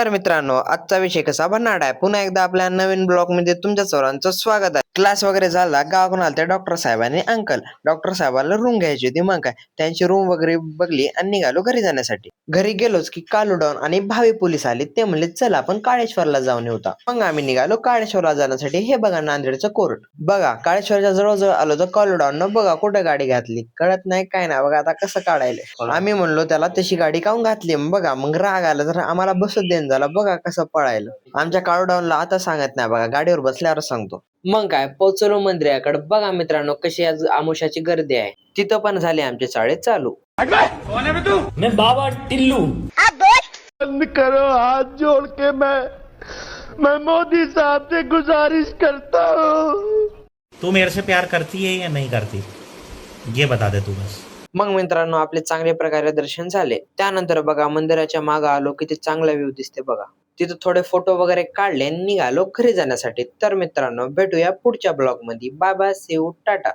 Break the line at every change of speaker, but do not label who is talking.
तर मित्रांनो, आजचा विषय कसा भन्नाट आहे. पुन्हा एकदा आपल्या नवीन ब्लॉग मध्ये तुमच्या सर्वांचं स्वागत आहे. क्लास वगैरे झाला, गावाकडून आले डॉक्टर साहेबांनी अंकल. डॉक्टर साहेबांना रूम घ्यायची होती. मग काय, त्यांची रूम वगैरे बघली आणि निघालो घरी जाण्यासाठी. घरी गेलोच की कालू डाऊन आणि भावी पोलीस आले. ते म्हणले चला आपण काळेश्वरला जाऊन येऊ. मग आम्ही निघालो काळेश्वरला जाण्यासाठी. हे बघा नांदेडचं कोर्ट. बघा काळेश्वरच्या जवळ आलो तर कालू डाऊन बघा कुठे गाडी घातली, कळत नाही काय ना. बघा आता कसं काढायला. आम्ही म्हणलो त्याला तशी गाडी काऊन घातली. बघा मग राग आला तर आम्हाला बसत देण झाला. बघा कसं पळायला. आमच्या काळू डाऊनला आता सांगत नाही, बघा गाडीवर बसल्यावर सांगतो. मग काय पोचलो मंदिराकडे. बघा मित्रांनो कशी आज आमुषाची गर्दी आहे. तिथं पण झाली आमची शाळेत चालू.
मैं बाबा टिल्लू
बंद करो हाथ जोड़ के मैं मोदी साहब से गुजारिश करता हूँ।
तू मेरे से प्यार करती है या नहीं करती, ये बता दे तू बस।
मग मित्रांनो आपले चांगले प्रकारे दर्शन झाले. त्यानंतर बघा मंदिराच्या मागे आलो. किती चांगला व्ह्यू दिसते बघा. तिथे थोडे फोटो वगैरे काढले आणि निघालो घरी जाण्यासाठी. तर मित्रांनो भेटूया पुढच्या ब्लॉग मध्ये. Bye bye, see you, Tata.